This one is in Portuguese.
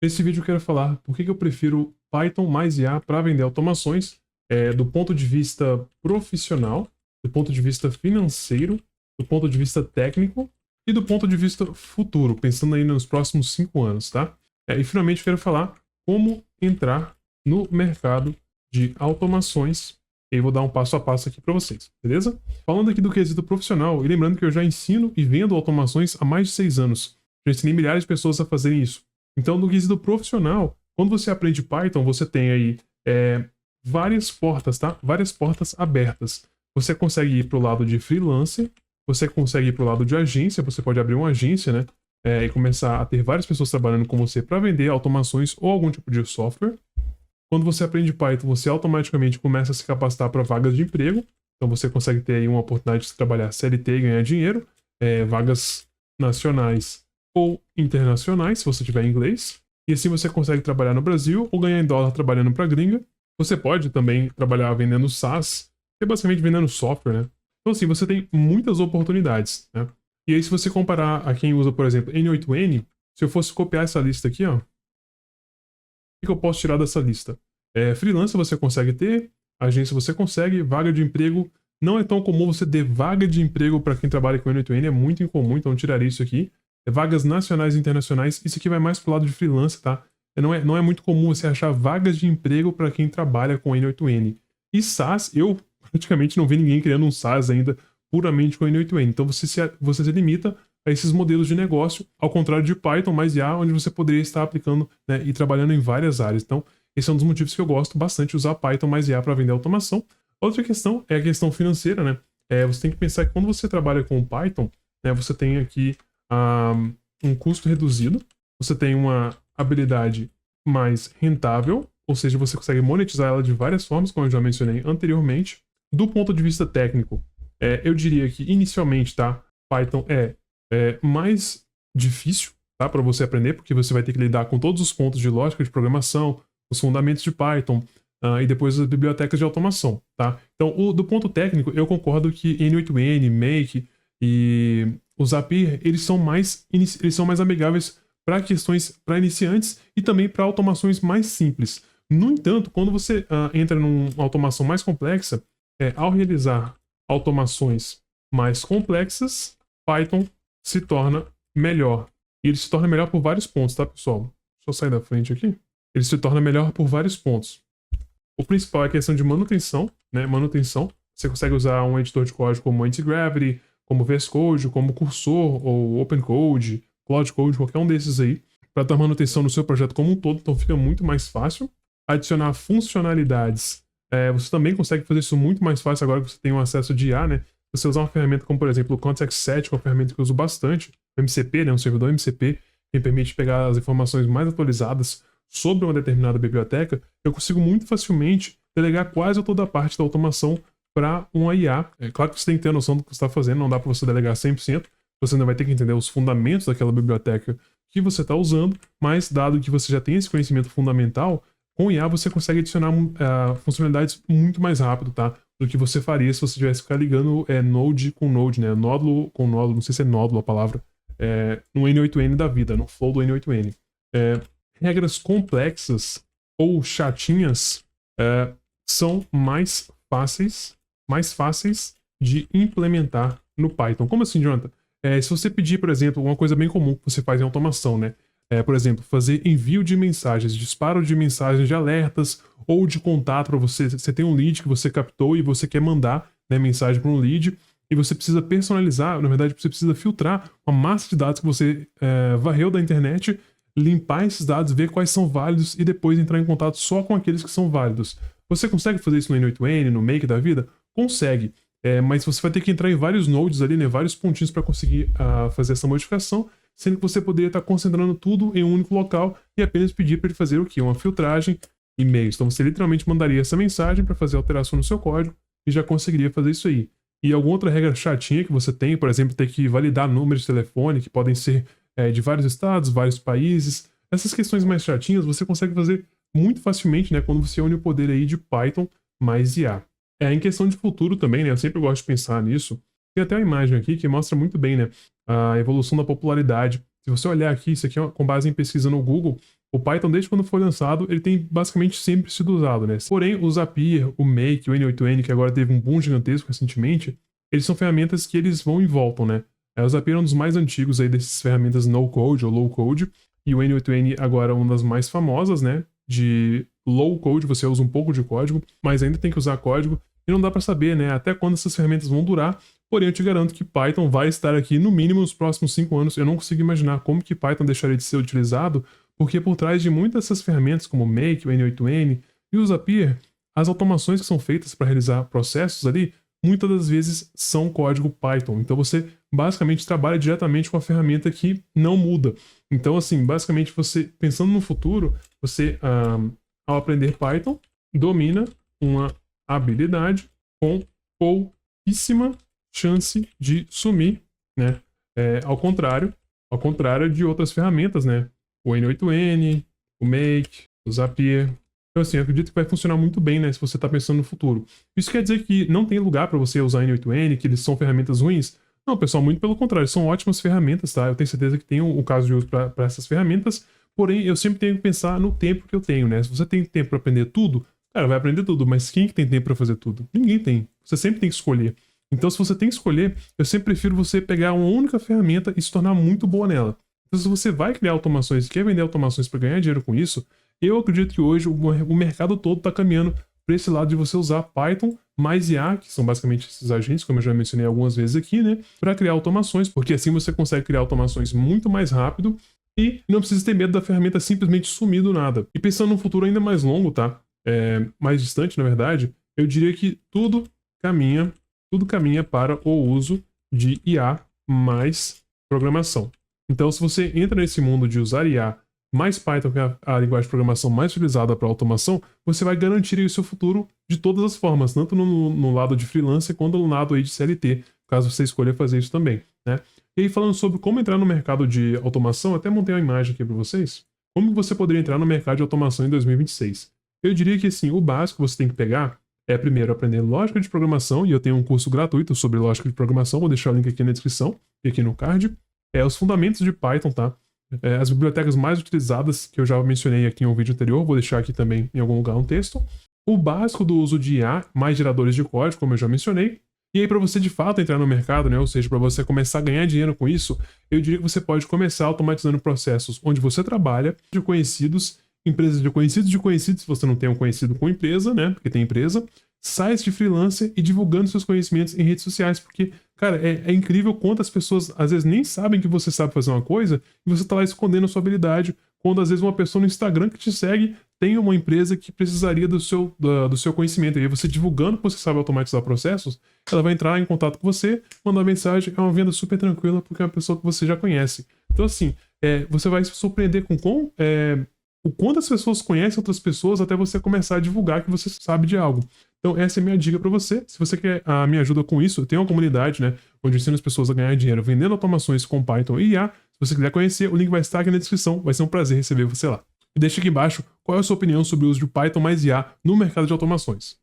Nesse vídeo eu quero falar por que eu prefiro Python mais IA para vender automações do ponto de vista profissional, do ponto de vista financeiro, do ponto de vista técnico e do ponto de vista futuro, pensando aí nos próximos 5 anos, tá? E finalmente eu quero falar como entrar no mercado de automações. E aí vou dar um passo a passo aqui para vocês, beleza? Falando aqui do quesito profissional, e lembrando que eu já ensino e vendo automações há mais de 6 anos. Já ensinei milhares de pessoas a fazerem isso. Então, no quesito profissional, quando você aprende Python, você tem aí várias portas, tá? Várias portas abertas. Você consegue ir para o lado de freelancer, você consegue ir para o lado de agência, você pode abrir uma agência, né? E começar a ter várias pessoas trabalhando com você para vender automações ou algum tipo de software. Quando você aprende Python, você automaticamente começa a se capacitar para vagas de emprego. Então você consegue ter aí uma oportunidade de trabalhar CLT e ganhar dinheiro, vagas nacionais ou internacionais, se você tiver inglês. E assim você consegue trabalhar no Brasil ou ganhar em dólar trabalhando para gringa. Você pode também trabalhar vendendo SaaS, que é basicamente vendendo software, né? Então assim, você tem muitas oportunidades, né? E aí se você comparar a quem usa, por exemplo, N8N, se eu fosse copiar essa lista aqui, ó, o que eu posso tirar dessa lista? Freelancer você consegue ter, agência você consegue, vaga de emprego não é tão comum você ter vaga de emprego para quem trabalha com N8N, é muito incomum, então eu tiraria isso aqui. Vagas nacionais e internacionais, isso aqui vai mais pro lado de freelancer, tá? Não é muito comum você achar vagas de emprego para quem trabalha com N8N. E SaaS, eu praticamente não vi ninguém criando um SaaS ainda puramente com N8N. Então você se limita a esses modelos de negócio, ao contrário de Python mais IA, onde você poderia estar aplicando, né, e trabalhando em várias áreas. Então, esse é um dos motivos que eu gosto bastante de usar Python mais IA para vender automação. Outra questão é a questão financeira, né? Você tem que pensar que quando você trabalha com Python, né, você tem aqui um custo reduzido, você tem uma habilidade mais rentável, ou seja, você consegue monetizar ela de várias formas, como eu já mencionei anteriormente. Do ponto de vista técnico, eu diria que inicialmente, tá, Python é mais difícil, tá, para você aprender, porque você vai ter que lidar com todos os pontos de lógica de programação, os fundamentos de Python, e depois as bibliotecas de automação, tá? Então, do ponto técnico, eu concordo que N8N, Make e o Zapier, eles são mais amigáveis para questões para iniciantes e também para automações mais simples. No entanto, quando você entra numa automação mais complexa, ao realizar automações mais complexas, Python se torna melhor. E ele se torna melhor por vários pontos, tá, pessoal? Deixa eu sair da frente aqui. Ele se torna melhor por vários pontos. O principal é a questão de manutenção, né? Manutenção. Você consegue usar um editor de código como Antigravity, como VS Code, como Cursor, ou OpenCode, Cloud Code, qualquer um desses aí, para dar manutenção no seu projeto como um todo, então fica muito mais fácil. Adicionar funcionalidades. Você também consegue fazer isso muito mais fácil agora que você tem um acesso de IA, né? Você usar uma ferramenta como, por exemplo, o Context7, que é uma ferramenta que eu uso bastante, o MCP, né? Um servidor MCP, que permite pegar as informações mais atualizadas sobre uma determinada biblioteca, eu consigo muito facilmente delegar quase toda a parte da automação para uma IA. É claro que você tem que ter a noção do que você está fazendo, não dá para você delegar 100%, você ainda vai ter que entender os fundamentos daquela biblioteca que você está usando, mas dado que você já tem esse conhecimento fundamental, com IA você consegue adicionar funcionalidades muito mais rápido, tá? Do que você faria se você tivesse que ficar ligando Node com Node, né? Nódulo com nódulo, não sei se é nódulo a palavra, no N8N da vida, no flow do N8N. Regras complexas ou chatinhas são mais fáceis de implementar no Python. Como assim, Jonathan? Se você pedir, por exemplo, uma coisa bem comum que você faz em automação, né? Por exemplo, fazer envio de mensagens, disparo de mensagens de alertas ou de contato para você. Você tem um lead que você captou e você quer mandar, né, mensagem para um lead e você precisa personalizar, na verdade, você precisa filtrar uma massa de dados que você varreu da internet, limpar esses dados, ver quais são válidos e depois entrar em contato só com aqueles que são válidos. Você consegue fazer isso no N8N, no Make da vida? Consegue. Mas você vai ter que entrar em vários nodes ali, né, vários pontinhos para conseguir fazer essa modificação, sendo que você poderia estar concentrando tudo em um único local e apenas pedir para ele fazer o quê? Uma filtragem, e-mails. Então você literalmente mandaria essa mensagem para fazer alteração no seu código e já conseguiria fazer isso aí. E alguma outra regra chatinha que você tem, por exemplo, ter que validar números de telefone, que podem ser de vários estados, vários países. Essas questões mais chatinhas você consegue fazer muito facilmente, né, quando você une o poder aí de Python mais IA. Em questão de futuro também, né, eu sempre gosto de pensar nisso. Tem até uma imagem aqui que mostra muito bem, né, a evolução da popularidade. Se você olhar aqui, isso aqui é com base em pesquisa no Google, O Python, desde quando foi lançado, ele tem basicamente sempre sido usado, né? Porém, o Zapier, o Make, o N8N, que agora teve um boom gigantesco recentemente, eles são ferramentas que eles vão e voltam, né? O Zapier é um dos mais antigos aí dessas ferramentas no-code ou low-code, e o N8N agora é uma das mais famosas, né? De low-code, você usa um pouco de código, mas ainda tem que usar código, e não dá para saber, né? Até quando essas ferramentas vão durar. Porém, eu te garanto que Python vai estar aqui no mínimo nos próximos 5 anos. Eu não consigo imaginar como que Python deixaria de ser utilizado, porque por trás de muitas dessas ferramentas, como o Make, o N8N e o Zapier, as automações que são feitas para realizar processos ali, muitas das vezes são código Python. Então você basicamente trabalha diretamente com a ferramenta que não muda. Então, assim, basicamente você, pensando no futuro, você, ao aprender Python, domina uma habilidade com pouquíssima chance de sumir, né? Ao contrário de outras ferramentas, né? O N8N, o Make, o Zapier. Então, assim, eu acredito que vai funcionar muito bem, né? Se você está pensando no futuro. Isso quer dizer que não tem lugar para você usar N8N, que eles são ferramentas ruins? Não, pessoal, muito pelo contrário, são ótimas ferramentas, tá? Eu tenho certeza que tem o caso de uso para essas ferramentas, porém, eu sempre tenho que pensar no tempo que eu tenho, né? Se você tem tempo para aprender tudo, cara, vai aprender tudo, mas quem que tem tempo para fazer tudo? Ninguém tem. Você sempre tem que escolher. Então, se você tem que escolher, eu sempre prefiro você pegar uma única ferramenta e se tornar muito boa nela. Então, se você vai criar automações e quer vender automações para ganhar dinheiro com isso, eu acredito que hoje o mercado todo está caminhando para esse lado de você usar Python mais IA, que são basicamente esses agentes, como eu já mencionei algumas vezes aqui, né, para criar automações, porque assim você consegue criar automações muito mais rápido e não precisa ter medo da ferramenta simplesmente sumir do nada. E pensando num futuro ainda mais longo, tá? Mais distante, na verdade, eu diria que tudo caminha para o uso de IA mais programação. Então, se você entra nesse mundo de usar IA mais Python, que é a linguagem de programação mais utilizada para automação, você vai garantir aí o seu futuro de todas as formas, tanto no lado de freelancer quanto no lado aí de CLT, caso você escolha fazer isso também, né? E aí, falando sobre como entrar no mercado de automação, até montei uma imagem aqui para vocês. Como você poderia entrar no mercado de automação em 2026? Eu diria que, assim, o básico que você tem que pegar é primeiro aprender lógica de programação, e eu tenho um curso gratuito sobre lógica de programação, vou deixar o link aqui na descrição e aqui no card. Os fundamentos de Python, tá? As bibliotecas mais utilizadas, que eu já mencionei aqui em um vídeo anterior, vou deixar aqui também em algum lugar um texto. O básico do uso de IA, mais geradores de código, como eu já mencionei. E aí, para você de fato entrar no mercado, né? Ou seja, para você começar a ganhar dinheiro com isso, eu diria que você pode começar automatizando processos onde você trabalha, de conhecidos, empresas de conhecidos, se você não tem um conhecido com empresa, né? Porque tem empresa, sites de freelancer e divulgando seus conhecimentos em redes sociais, porque, cara, é incrível quantas pessoas às vezes nem sabem que você sabe fazer uma coisa e você tá lá escondendo a sua habilidade, quando às vezes uma pessoa no Instagram que te segue tem uma empresa que precisaria do seu conhecimento. E aí você divulgando que você sabe automatizar processos, ela vai entrar em contato com você, mandar mensagem, é uma venda super tranquila, porque é uma pessoa que você já conhece. Então, assim, você vai se surpreender com o quanto as pessoas conhecem outras pessoas até você começar a divulgar que você sabe de algo. Então, essa é a minha dica para você. Se você quer a minha ajuda com isso, eu tenho uma comunidade, né, onde eu ensino as pessoas a ganhar dinheiro vendendo automações com Python e IA. Se você quiser conhecer, o link vai estar aqui na descrição. Vai ser um prazer receber você lá. E deixa aqui embaixo qual é a sua opinião sobre o uso de Python mais IA no mercado de automações.